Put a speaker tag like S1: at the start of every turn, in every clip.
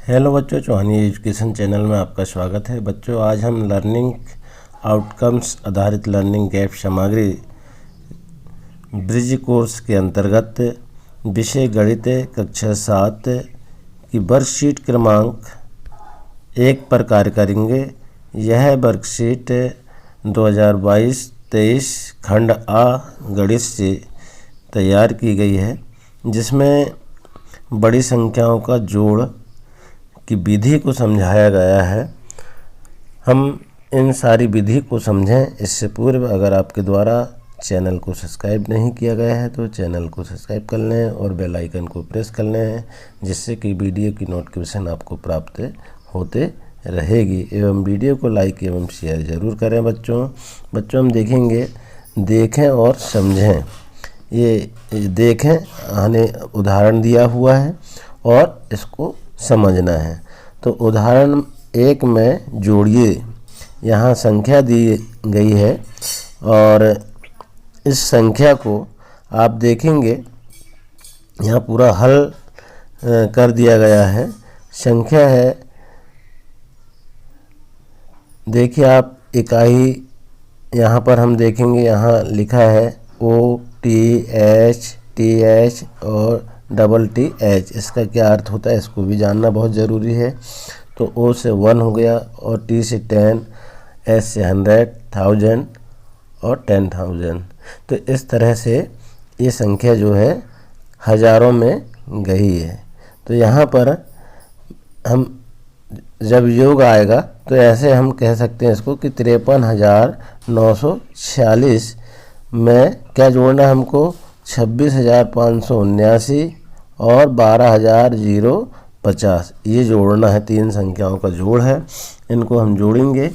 S1: Hello बच्चों, चौहानी education channel में आपका स्वागत है। बच्चों, आज हम लर्निंग आउटकम्स आधारित लर्निंग गैप सामग्री ब्रिज कोर्स के अंतर्गत विषय गणित कक्षा 7 की वर्कशीट क्रमांक 1 पर कार्य करेंगे। यह वर्कशीट 2022-23 खंड आ गणित से तैयार की गई है, जिसमें बड़ी संख्याओं का जोड़ की विधि को समझाया गया है। हम इन सारी विधि को समझें इससे पूर्व अगर आपके द्वारा चैनल को सब्सक्राइब नहीं किया गया है तो चैनल को सब्सक्राइब कर लें और बेल आइकन को प्रेस कर लें, जिससे कि वीडियो की नोटिफिकेशन आपको प्राप्त होते रहेगी। एवं वीडियो को लाइक एवं शेयर ज़रूर करें। बच्चों हम देखें और समझें। ये देखें, हमें उदाहरण दिया हुआ है और इसको समझना है। तो उदाहरण 1 में जोड़िए। यहाँ संख्या दी गई है और इस संख्या को आप देखेंगे यहाँ पूरा हल कर दिया गया है। संख्या है, देखिए आप इकाई यहाँ पर हम देखेंगे, यहाँ लिखा है OTH और TTH। इसका क्या अर्थ होता है इसको भी जानना बहुत ज़रूरी है। तो O से 1 हो गया और T से 10, S से 100, 1000 और 10,000। तो इस तरह से ये संख्या जो है हज़ारों में गई है। तो यहाँ पर हम जब योग आएगा तो ऐसे हम कह सकते हैं इसको कि 53,946 में क्या जोड़ना है हमको, 26,579 और 12,050 ये जोड़ना है। 3 संख्याओं का जोड़ है, इनको हम जोड़ेंगे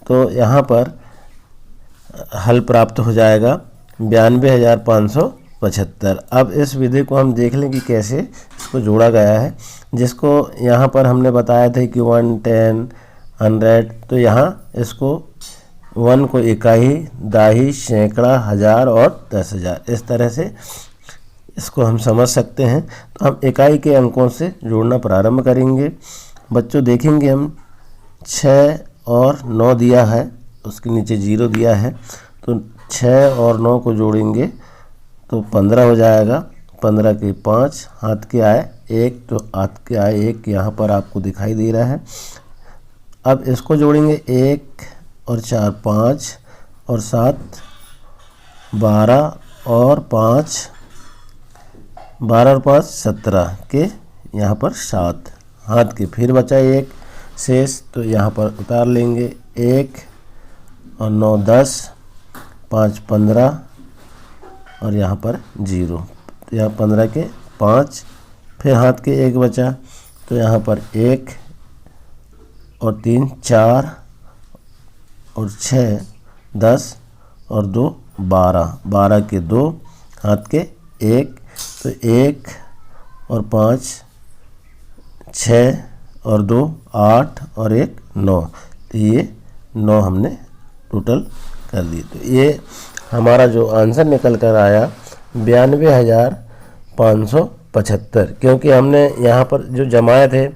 S1: तो यहाँ पर हल प्राप्त हो जाएगा 92,575। अब इस विधि को हम देख लें कि कैसे इसको जोड़ा गया है, जिसको यहाँ पर हमने बताया था कि 1, 10, 100। तो यहाँ इसको 1 को इकाई, दाही, सैकड़ा, हज़ार और 10,000 इस तरह से इसको हम समझ सकते हैं। तो हम इकाई के अंकों से जोड़ना प्रारंभ करेंगे। बच्चों देखेंगे हम 6 और 9 दिया है, उसके नीचे 0 दिया है। तो 6 और 9 को जोड़ेंगे तो 15 हो जाएगा। 15 के 5 हाथ के आए 1, तो हाथ के आए 1 यहाँ पर आपको दिखाई दे रहा है। अब इसको जोड़ेंगे 1 और 4 5 और 7 12 और 5 17 के यहाँ पर 7 हाथ के, फिर बचा 1 शेष, तो यहाँ पर उतार लेंगे। 1 और 9 10, 5 15 और यहाँ पर 0। तो यहाँ 15 के 5, फिर हाथ के 1 बचा, तो यहाँ पर 1 और 3 4 और 6 10 और 2 12, 12 के 2 हाथ के 1, तो 1 और 5 6 और 2 8 और 1 9। तो ये 9 हमने टोटल कर लिए। तो ये हमारा जो आंसर निकल कर आया 92,575, क्योंकि हमने यहाँ पर जो जमाए थे 1,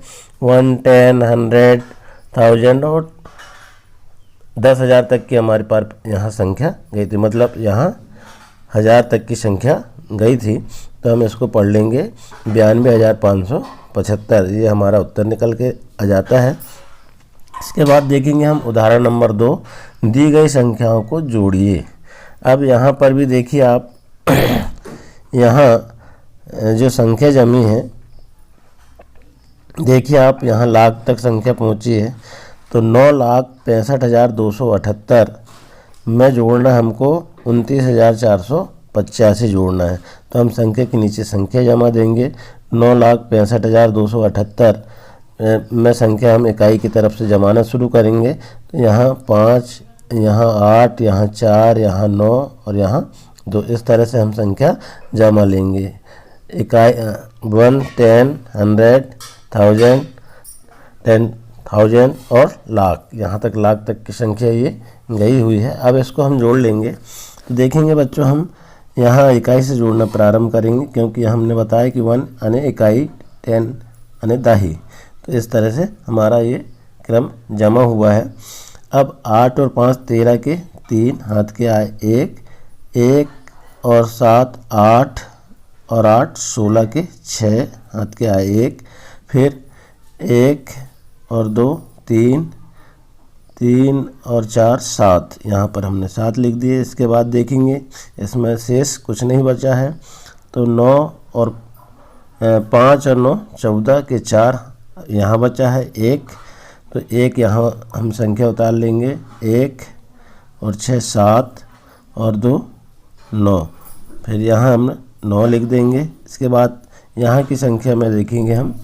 S1: 10, 100, 1000 और 10,000 तक की हमारे पास यहाँ संख्या गई थी, मतलब यहाँ 1000 तक की संख्या गई थी। तो हम इसको पढ़ लेंगे 92,575, ये हमारा उत्तर निकल के आ जाता है। इसके बाद देखेंगे हम उदाहरण नंबर 2, दी गई संख्याओं को जोड़िए। अब यहाँ पर भी देखिए आप यहाँ जो संख्या जमी है, देखिए आप यहाँ लाख तक संख्या पहुँची है। तो 9,65,278 में जोड़ना हमको 29,485 जोड़ना है। तो हम संख्या के नीचे संख्या जमा देंगे। 9,65,278 में संख्या हम इकाई की तरफ से जमाना शुरू करेंगे। तो यहाँ 5, यहाँ 8, यहाँ 4, यहाँ 9 और यहाँ 2, इस तरह से हम संख्या जमा लेंगे। इकाई 1, 10, 100, 1000, 10,000 और लाख, यहाँ तक लाख तक की संख्या ये गई हुई है। अब इसको हम जोड़ लेंगे। तो देखेंगे बच्चों, हम यहाँ इकाई से जोड़ना प्रारंभ करेंगे, क्योंकि हमने बताया कि 1 यानी इकाई, 10 यानी दाही। तो इस तरह से हमारा ये क्रम जमा हुआ है। अब 8 और 5 13 के 3 हाथ के आए 1, 1 और 7 8 और 8 16 के 6 हाथ के आए 1, फिर 1 और 2 3, 3 और 4 7, यहाँ पर हमने 7 लिख दिए। इसके बाद देखेंगे इसमें शेष कुछ नहीं बचा है, तो 9 और 5 और 9 14 के 4 यहाँ बचा है 1, तो 1 यहाँ हम संख्या उतार लेंगे 1 और 6 7 और 2 9, फिर यहाँ हम 9 लिख देंगे। इसके बाद यहाँ की संख्या में देखेंगे हम,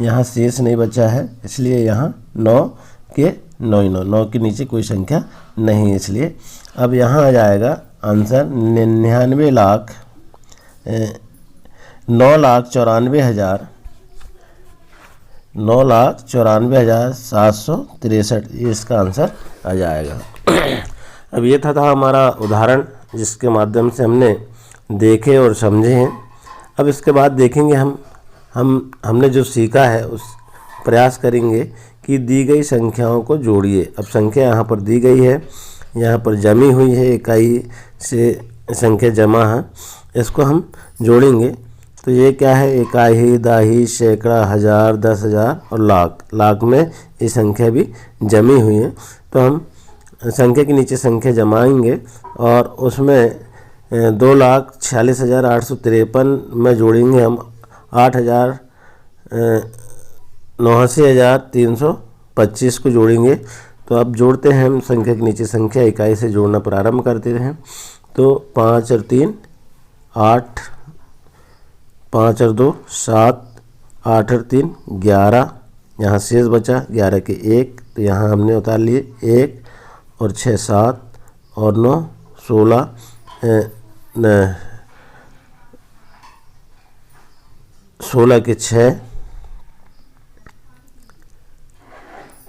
S1: यहाँ शेष नहीं बचा है, इसलिए यहाँ 9 के 9 ही 9, 9 के नीचे कोई संख्या नहीं, इसलिए अब यहाँ आ जाएगा आंसर 9,94,763, ये इसका आंसर आ जाएगा। अब ये था हमारा उदाहरण जिसके माध्यम से हमने देखे और समझे हैं। अब इसके बाद देखेंगे हमने जो सीखा है उस प्रयास करेंगे कि दी गई संख्याओं को जोड़िए। अब संख्या यहाँ पर दी गई है, यहाँ पर जमी हुई है, इकाई से संख्या जमा है, इसको हम जोड़ेंगे। तो ये क्या है, इकाई, दाही, सैकड़ा, हज़ार, 10,000 और लाख। लाख में ये संख्या भी जमी हुई है, तो हम संख्या के नीचे संख्या जमाएंगे और उसमें 2,46,853 में जोड़ेंगे हम 89,325 को जोड़ेंगे। तो अब जोड़ते हैं हम संख्या के नीचे संख्या, इकाई से जोड़ना प्रारंभ करते हैं। तो 5 और 3 8, 5 और 2 7, 8 और 3 11, यहाँ शेष बचा 11 के 1, तो यहाँ हमने उतार लिए 1 और 6 7 और 9 16, 16 के 6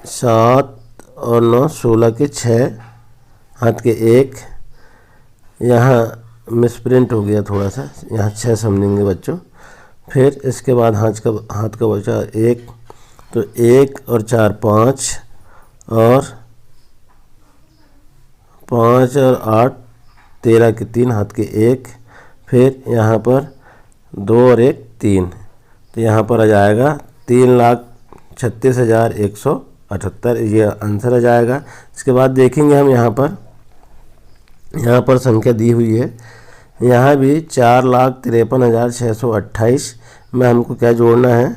S1: 7 और 9 16 के 6 हाथ के 1, यहाँ मिसप्रिंट हो गया थोड़ा सा, यहाँ 6 समझेंगे बच्चों। फिर इसके बाद हाथ का बचा 1, तो 1 और 4 5 और 5 और 8 13 के 3 हाथ के 1, फिर यहाँ पर 2 और 1 3, तो यहाँ पर आ जाएगा 3,36,178, ये आंसर आ जाएगा। इसके बाद देखेंगे हम यहाँ पर संख्या दी हुई है, यहाँ भी 4,53,628 में हमको क्या जोड़ना है,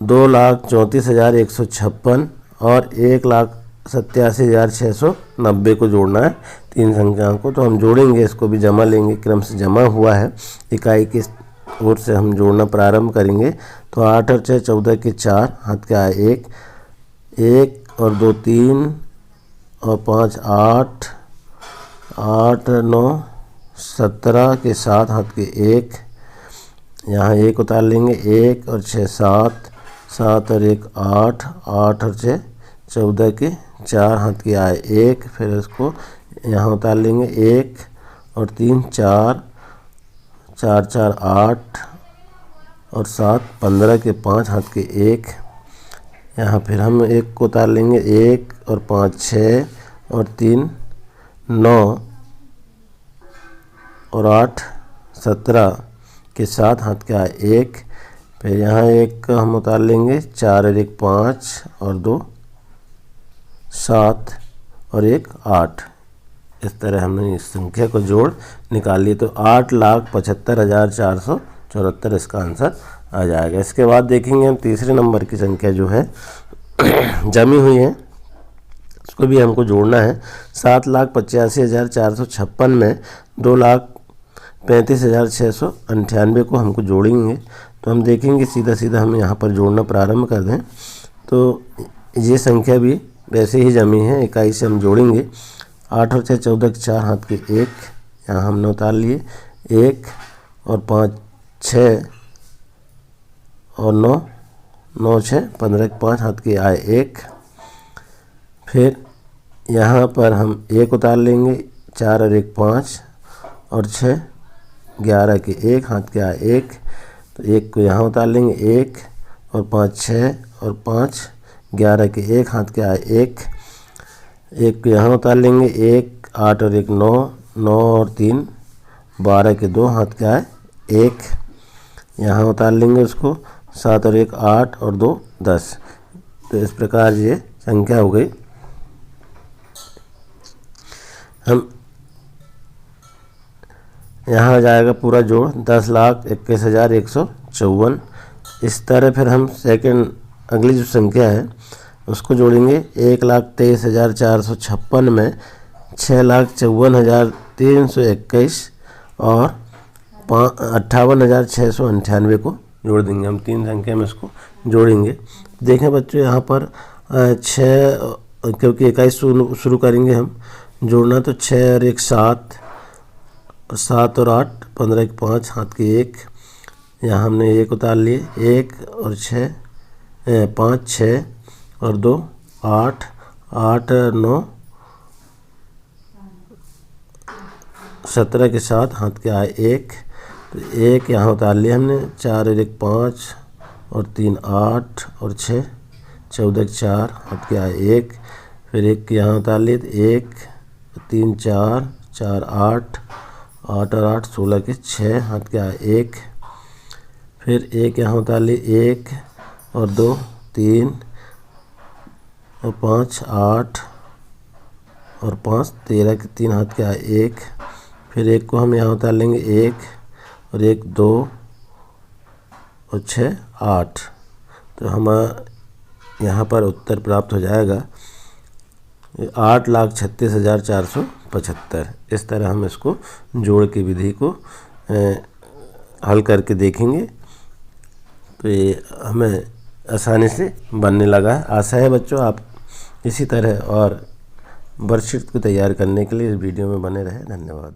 S1: 2,34,156 और 1,87,690 को जोड़ना है, 3 संख्याओं को। तो हम जोड़ेंगे, इसको भी जमा लेंगे, क्रम से जमा हुआ है, इकाई की ओर से हम जोड़ना प्रारंभ करेंगे। तो 8 और 6 14 के 4 हाथ के आए 1, 1 और 2 3 और 5 8, 8 9 17 के 7 हाथ के 1, यहाँ 1 उतार लेंगे, 1 और 6 7, 7 और 1 8, 8 और 6 14 के 4 हाथ के आए 1, फिर इसको यहाँ उतार लेंगे, 1 और 3 4, 4 4 8 और 7 15 के 5 हाथ के 1, यहाँ फिर हम 1 को उतार लेंगे, 1 और 5 6 और 3 9 और 8 17 के 7 हाथ के आए 1, फिर यहाँ 1 का हम उतार लेंगे, 4 और 1 5 और 2 7 और 1 8। इस तरह हमने इस संख्या को जोड़ निकाल लिए, तो 8,75,474 इसका आंसर आ जाएगा। इसके बाद देखेंगे हम तीसरे नंबर की संख्या जो है जमी हुई है, उसको भी हमको जोड़ना है। 7,85,456 में 2,35,698 को हमको जोड़ेंगे। तो हम देखेंगे सीधा हम यहाँ पर जोड़ना प्रारंभ कर दें, तो ये संख्या भी वैसे ही जमी है, इकाई से हम जोड़ेंगे। 8 और 6 14 के 4 हाथ के 1, यहाँ हमने उतार लिए, 1 और 5 6 और 9 9 6 15 के 5 हाथ के आए 1, फिर यहाँ पर हम 1 उतार लेंगे, 4 और 1 5 और 6 11 के 1 हाथ के आए 1, तो 1 को यहाँ उतार लेंगे, 1 और 5 6 और 5 11 के 1 हाथ के आए 1 को यहाँ उतार लेंगे 1 8 और 1 9 9 और 3 12 के 2 हाथ के आए 1 यहाँ उतार लेंगे उसको 7 और 1 8 और 2 10। तो इस प्रकार ये संख्या हो गई। हम यहाँ आ जाएगा पूरा जोड़ 10,21,154। इस तरह फिर हम सेकंड अगली जो संख्या है उसको जोड़ेंगे 1,23,456 में 6,54,321 और 58,698 को जोड़ देंगे। हम 3 संख्या में इसको जोड़ेंगे। देखें बच्चों यहाँ पर 6 क्योंकि 21 शुरू करेंगे हम जोड़ना, तो 6 और 1 7 7 और 8 15 के 5 हाथ के 1 यहाँ हमने 1 उतार लिए 1 और 6 5 6 और 2 8 8 9 17 के 7 हाथ के आए 1 तो 1 यहाँ उतार लिया हमने 4 और 1 5 और 3 8 और 6 14 के 4 हाथ के आए 1 फिर 1 यहाँ उतार लिए 1 3 4 4 8 8 और 8 16 के 6 हाथ के आए 1 फिर 1 यहाँ उतार लिए 1 और 2 3 और 5 8 और 5 13 के 3 हाथ के आए 1 फिर 1 को हम यहाँ उतार लेंगे 1 और 1 2 और 6 8। तो हम यहाँ पर उत्तर प्राप्त हो जाएगा 8,36,475। इस तरह हम इसको जोड़ की विधि को हल करके देखेंगे तो ये हमें आसानी से बनने लगा है। आशा है बच्चों आप इसी तरह और वर्कशीट को तैयार करने के लिए इस वीडियो में बने रहे। धन्यवाद।